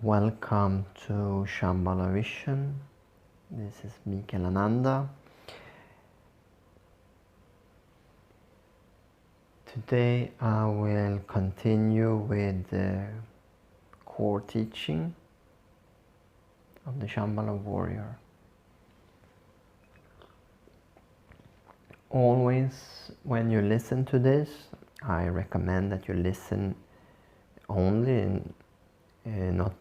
Welcome to Shambala Vision. This is Mikael Ananda. Today I will continue with the core teaching of the Shambala warrior. Always when you listen to this, I recommend that you listen only and not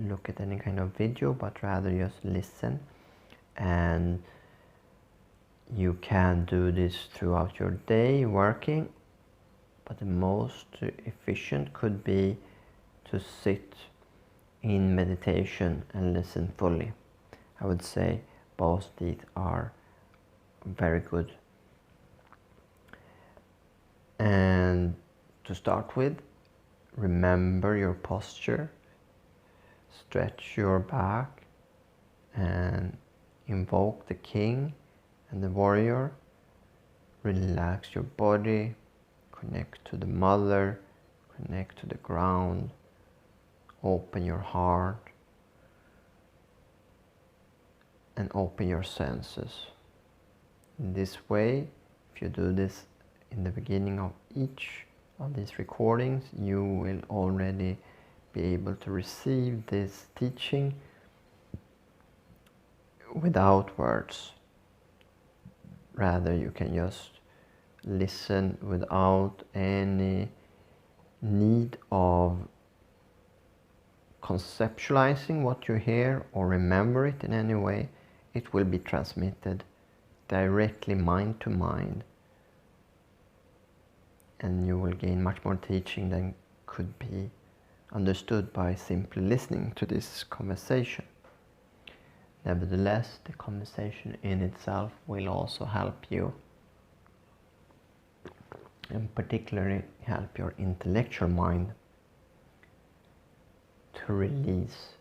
look at any kind of video, but rather just listen. And you can do this throughout your day working, but the most efficient could be to sit in meditation and listen fully. I would say both these are very good. And to start with, remember your posture, stretch your back and invoke the king and the warrior. Relax your body, connect to the mother, connect to the ground, open your heart and open your senses. In this way, if you do this in the beginning of each of these recordings, you will already be able to receive this teaching without words. Rather, you can just listen without any need of conceptualizing what you hear or remember it in any way. It will be transmitted directly mind to mind, and you will gain much more teaching than could be understood by simply listening to this conversation. Nevertheless, the conversation in itself will also help you, and particularly help your intellectual mind to release.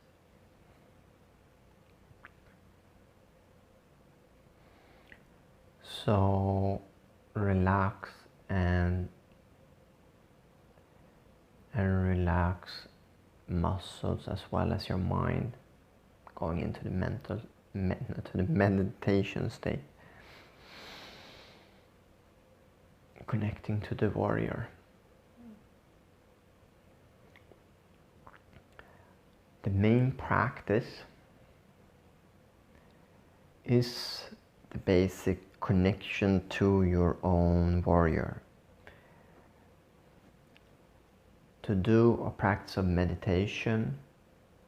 So relax and relax muscles as well as your mind, going into the meditation state, connecting to the warrior. The main practice is the basic connection to your own warrior. To do a practice of meditation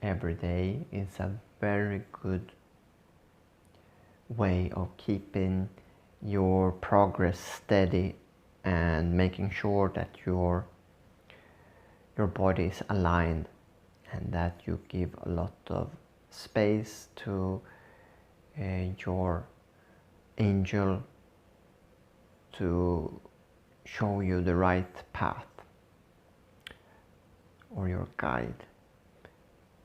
every day is a very good way of keeping your progress steady and making sure that your body is aligned and that you give a lot of space to your angel to show you the right path, or your guide,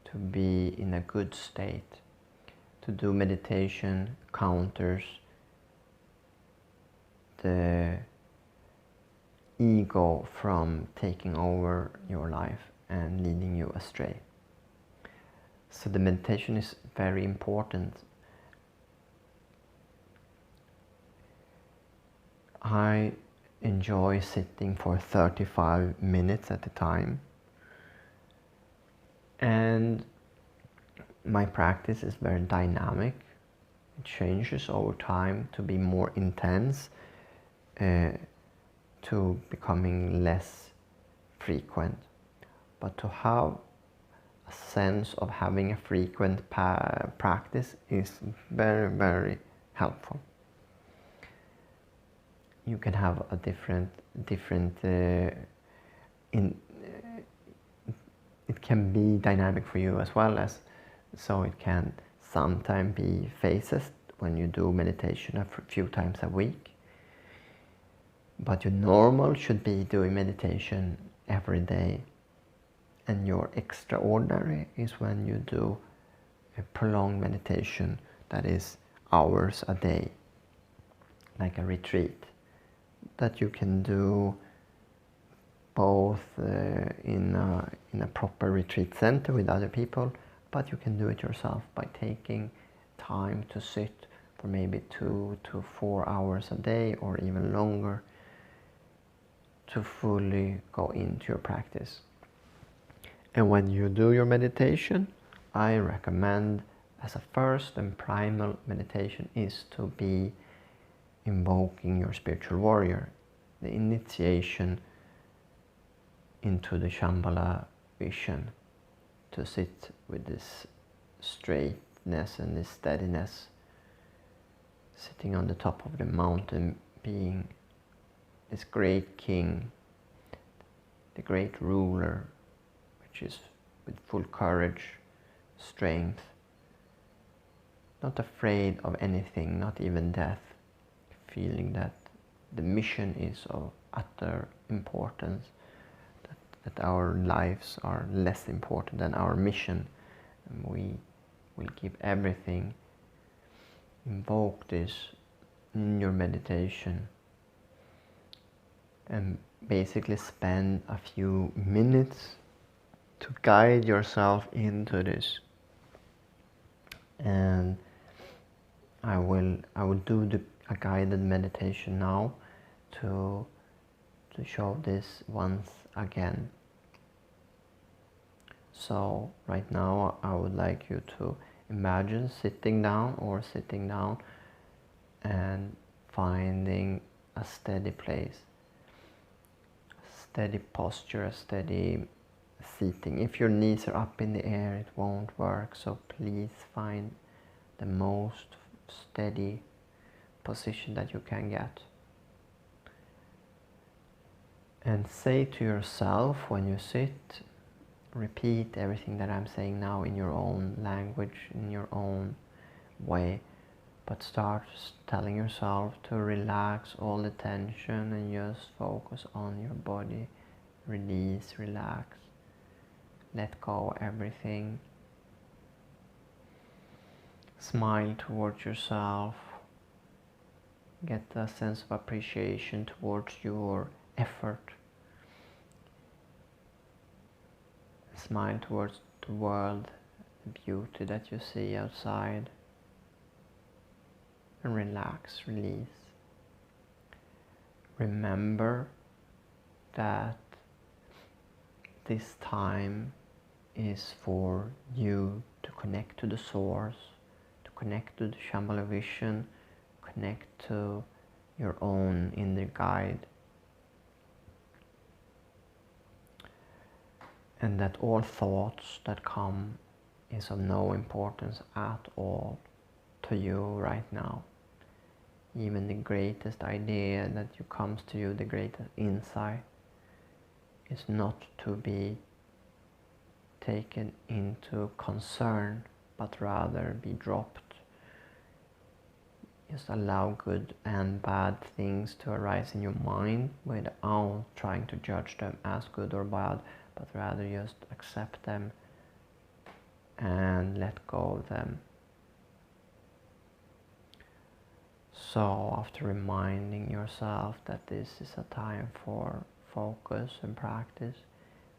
to be in a good state. To do meditation counters the ego from taking over your life and leading you astray. So the meditation is very important. I enjoy sitting for 35 minutes at a time, and my practice is very dynamic. It changes over time to be more intense, to becoming less frequent. But to have a sense of having a frequent practice is very, very helpful. You can have a different it can be dynamic for you as well, as so it can sometimes be phases when you do meditation a few times a week, but your normal should be doing meditation every day, and your extraordinary is when you do a prolonged meditation that is hours a day, like a retreat that you can do both in a proper retreat center with other people, but you can do it yourself by taking time to sit for maybe 2 to 4 hours a day or even longer to fully go into your practice. And when you do your meditation, I recommend as a first and primal meditation is to be invoking your spiritual warrior, the initiation into the Shambala vision, to sit with this straightness and this steadiness, sitting on the top of the mountain, being this great king, the great ruler, which is with full courage, strength, not afraid of anything, not even death, feeling that the mission is of utter importance, that our lives are less important than our mission, and we will give everything. Invoke this in your meditation and basically spend a few minutes to guide yourself into this. And I will do a guided meditation now to show this once again. So right now I would like you to imagine sitting down and finding a steady place, steady posture, a steady seating. If your knees are up in the air, it won't work, so please find the most steady position that you can get. And say to yourself when you sit, repeat everything that I'm saying now in your own language, in your own way, but start telling yourself to relax all the tension and just focus on your body. Release, relax, let go everything. Smile towards yourself. Get a sense of appreciation towards your effort. Smile towards the world, the beauty that you see outside. And relax, release. Remember that this time is for you to connect to the source, to connect to the Shambhala vision, connect to your own inner guide. And that all thoughts that come is of no importance at all to you right now. Even the greatest idea that comes to you, the greatest insight, is not to be taken into concern, but rather be dropped. Just allow good and bad things to arise in your mind without trying to judge them as good or bad, but rather just accept them and let go of them. So after reminding yourself that this is a time for focus and practice,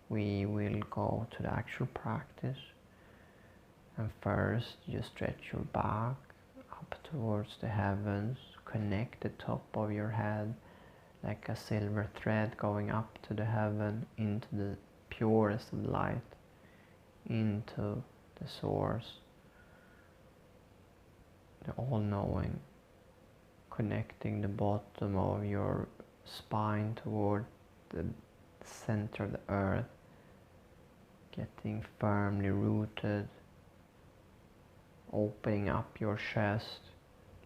we will go to the actual practice. And first you stretch your back up towards the heavens, connect the top of your head like a silver thread going up to the heaven, into the purest of light, into the source, the all-knowing, connecting the bottom of your spine toward the center of the earth, getting firmly rooted, opening up your chest,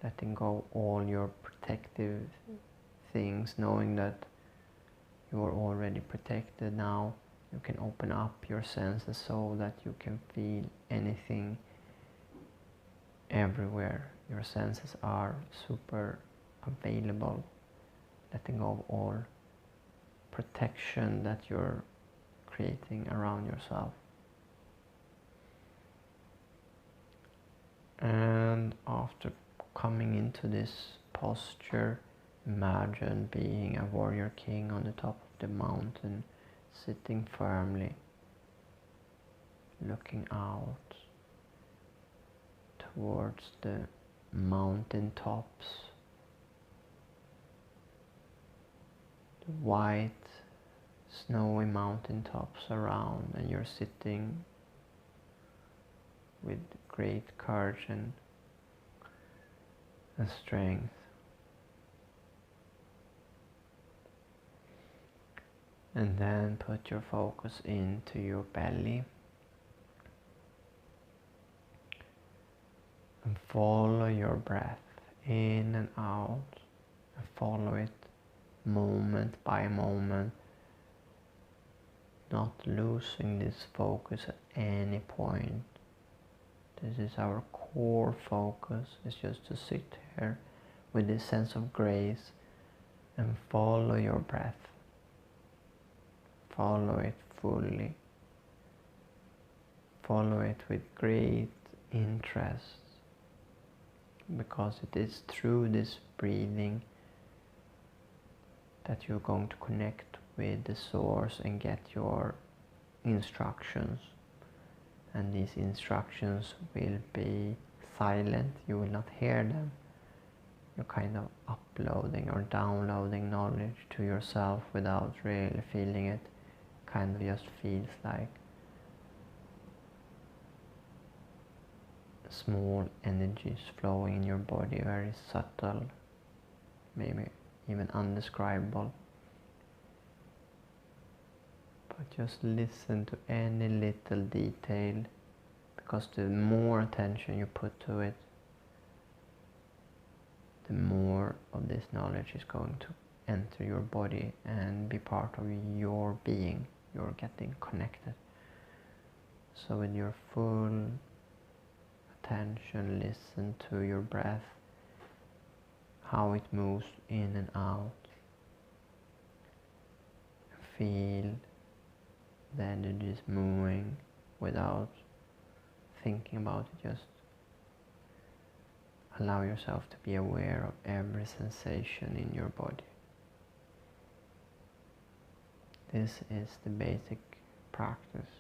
letting go all your protective things, knowing that you are already protected now. You can open up your senses so that you can feel anything everywhere. Your senses are super available, letting go of all protection that you're creating around yourself. And after coming into this posture, imagine being a warrior king on the top of the mountain, sitting firmly, looking out towards the mountain tops, the white snowy mountain tops around, and you're sitting with great courage and strength. And then put your focus into your belly and follow your breath in and out, and follow it moment by moment, not losing this focus at any point. This is our core focus, is just to sit here with this sense of grace and follow your breath. Follow it fully. Follow it with great interest, because it is through this breathing that you're going to connect with the source and get your instructions. And these instructions will be silent, you will not hear them. You're kind of uploading or downloading knowledge to yourself without really feeling it. Kind of just feels like small energies flowing in your body, very subtle, maybe even undescribable. But just listen to any little detail, because the more attention you put to it, the more of this knowledge is going to enter your body and be part of your being. You're getting connected. So with your full attention, listen to your breath, how it moves in and out. Feel the energies moving without thinking about it. Just allow yourself to be aware of every sensation in your body. This is the basic practice.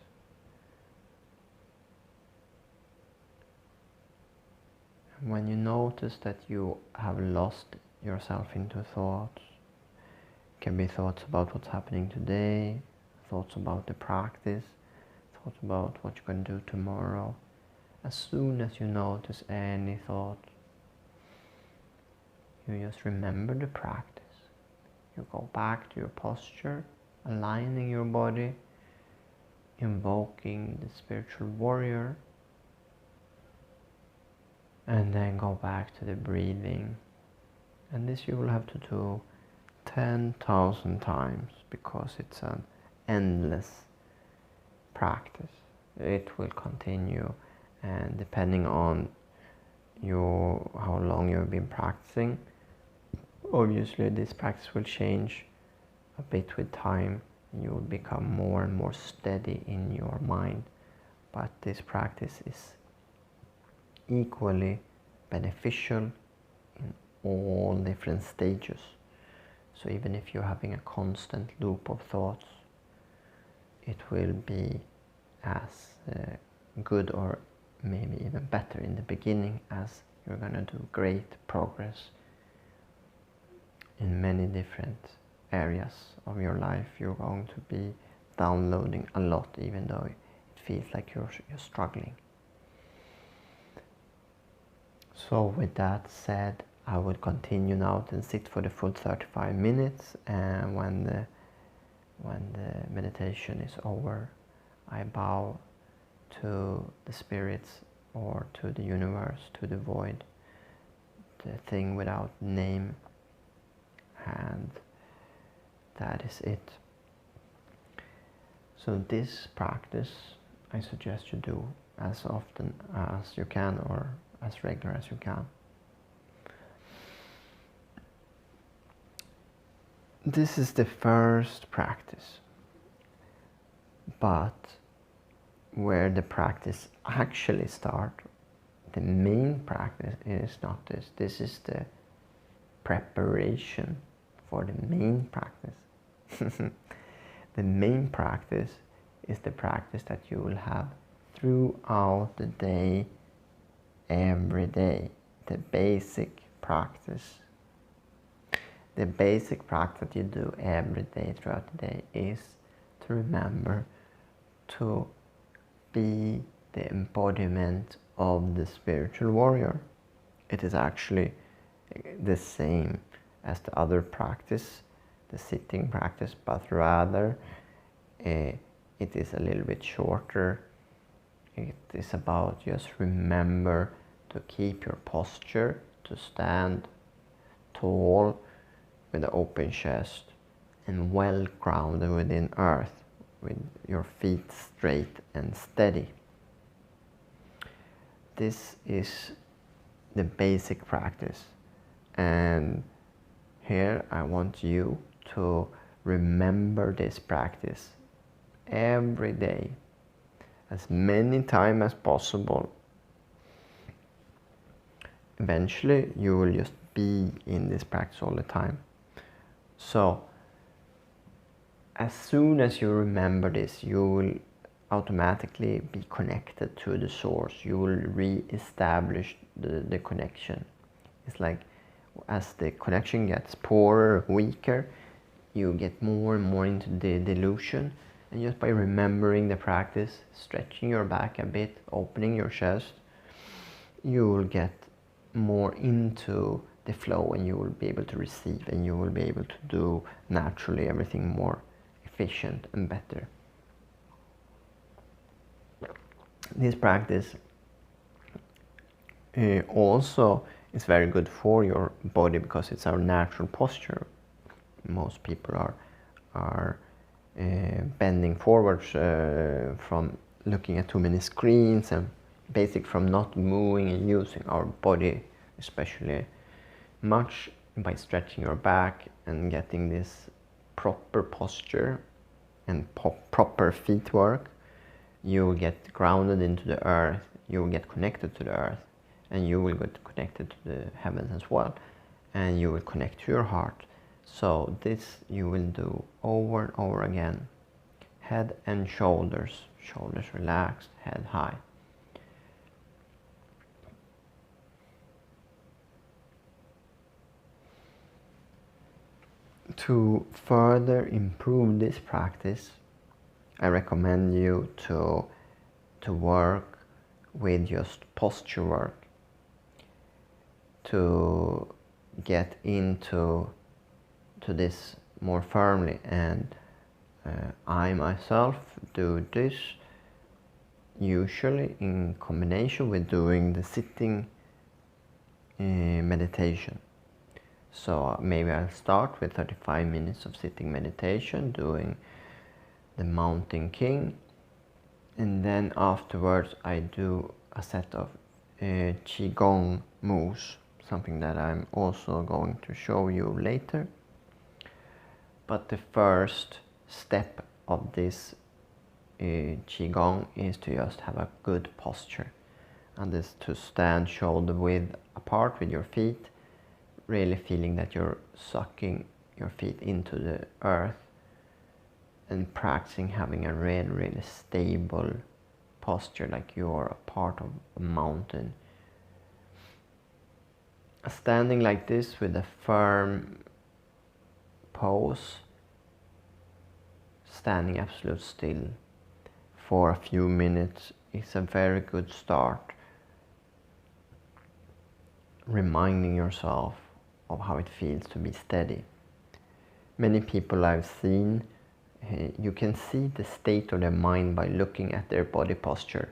And when you notice that you have lost yourself into thoughts, it can be thoughts about what's happening today, thoughts about the practice, thoughts about what you're going to do tomorrow. As soon as you notice any thought, you just remember the practice. You go back to your posture, aligning your body, invoking the spiritual warrior, and then go back to the breathing. And this you will have to do 10,000 times, because it's an endless practice. It will continue, and depending on how long you've been practicing, obviously this practice will change a bit with time. You will become more and more steady in your mind, but this practice is equally beneficial in all different stages. So even if you're having a constant loop of thoughts, it will be as good or maybe even better in the beginning, as you're going to do great progress in many different areas of your life. You're going to be downloading a lot, even though it feels like you're struggling. So with that said, I would continue now and sit for the full 35 minutes, and when the meditation is over, I bow to the spirits or to the universe, to the void, the thing without name, and that is it. So this practice I suggest you do as often as you can, or as regular as you can. This is the first practice, but where the practice actually starts, the main practice is not this. This is the preparation for the main practice. The main practice is the practice that you will have throughout the day, every day. The basic practice. The basic practice that you do every day throughout the day is to remember to be the embodiment of the spiritual warrior. It is actually the same as the other practice, the sitting practice, but rather it is a little bit shorter. It is about just remember to keep your posture, to stand tall with an open chest and well grounded within earth, with your feet straight and steady. This is the basic practice, and here I want you to remember this practice every day, as many times as possible. Eventually you will just be in this practice all the time. So as soon as you remember this, you will automatically be connected to the source. You will re-establish the connection. It's like as the connection gets poorer, weaker, you get more and more into the delusion. And just by remembering the practice, stretching your back a bit, opening your chest, you will get more into the flow, and you will be able to receive, and you will be able to do naturally everything more efficient and better. This practice also is very good for your body because it's our natural posture. Most people are bending forwards from looking at too many screens, and basically from not moving and using our body especially much. By stretching your back and getting this proper posture and proper feet work, you will get grounded into the earth, you will get connected to the earth, and you will get connected to the heavens as well, and you will connect to your heart. So this you will do over and over again. Head and shoulders, shoulders relaxed, head high. To further improve this practice, I recommend you to work with just posture work, to get into this more firmly. And I myself do this usually in combination with doing the sitting meditation. So maybe I'll start with 35 minutes of sitting meditation, doing the Mountain King, and then afterwards I do a set of Qigong moves, something that I'm also going to show you later. But the first step of this Qigong is to just have a good posture, and this to stand shoulder width apart with your feet, really feeling that you're sucking your feet into the earth, and practicing having a really stable posture, like you're a part of a mountain. Standing like this with a firm pose, standing absolute still for a few minutes is a very good start, reminding yourself of how it feels to be steady. Many people I've seen, you can see the state of their mind by looking at their body posture.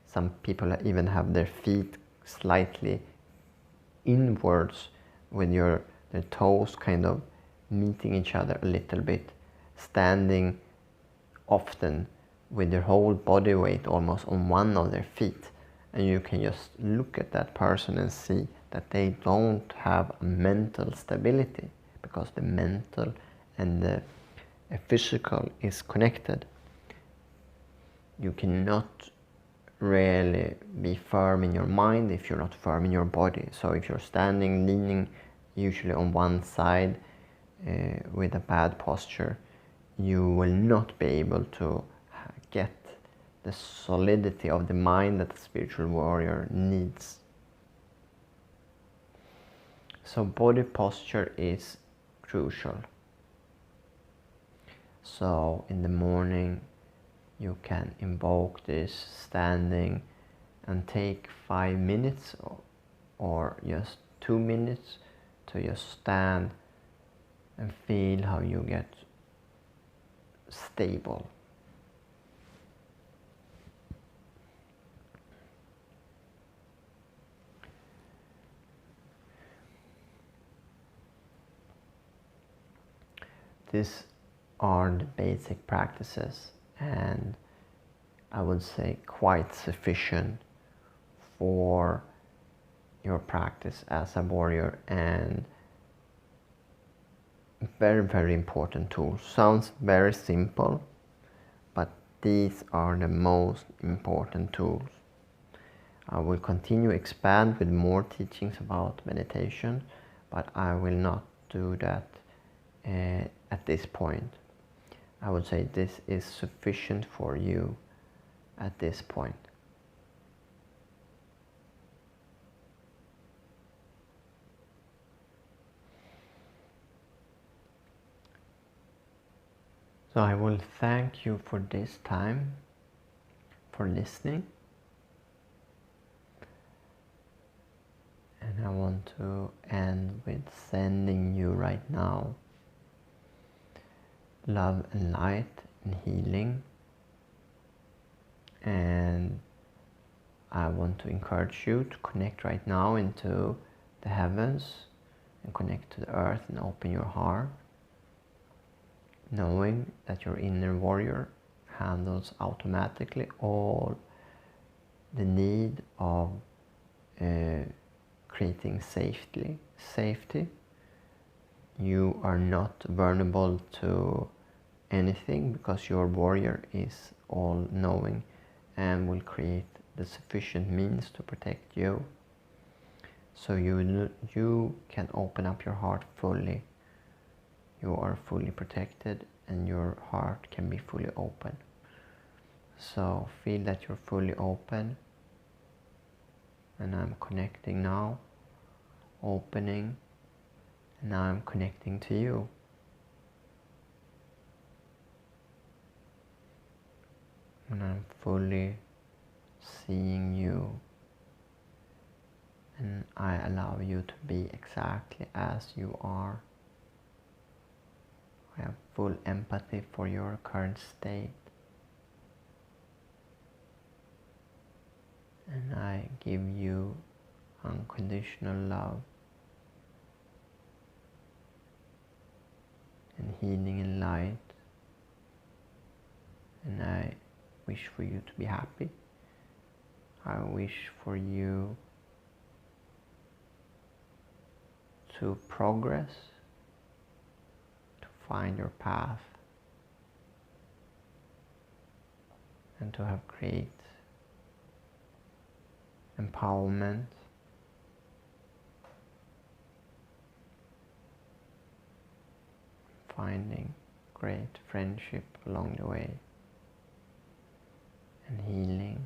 Some people even have their feet slightly inwards with their toes kind of meeting each other a little bit, standing often with their whole body weight almost on one of their feet. And you can just look at that person and see that they don't have a mental stability, because the mental and the physical is connected. You cannot really be firm in your mind if you're not firm in your body. So if you're standing leaning usually on one side with a bad posture, you will not be able to get the solidity of the mind that the spiritual warrior needs. So body posture is crucial. So in the morning you can invoke this standing and take 5 minutes or just 2 minutes to just stand and feel how you get stable. These are the basic practices, and I would say quite sufficient for your practice as a warrior, and very, very important tools. Sounds very simple, but these are the most important tools. I will continue to expand with more teachings about meditation, but I will not do that at this point. I would say this is sufficient for you at this point. So I will thank you for this time, for listening. And I want to end with sending you right now love and light and healing. And I want to encourage you to connect right now into the heavens and connect to the earth and open your heart, knowing that your inner warrior handles automatically all the need of creating safety. You are not vulnerable to anything because your warrior is all-knowing and will create the sufficient means to protect you. So you can open up your heart fully. You are fully protected and your heart can be fully open. So feel that you're fully open, and I'm connecting now, opening, and now I'm connecting to you. And I'm fully seeing you, and I allow you to be exactly as you are. I have full empathy for your current state, and I give you unconditional love and healing and light, and I wish for you to be happy. I wish for you to progress, to find your path, and to have great empowerment, finding great friendship along the way, and healing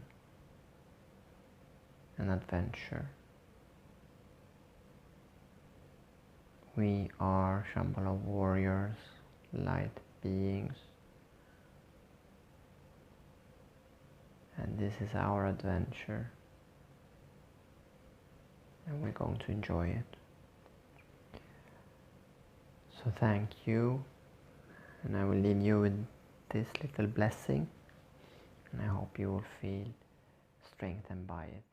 and adventure. We are Shambala warriors, light beings, and this is our adventure, and we're going to enjoy it. So thank you, and I will leave you with this little blessing, and I hope you will feel strengthened by it.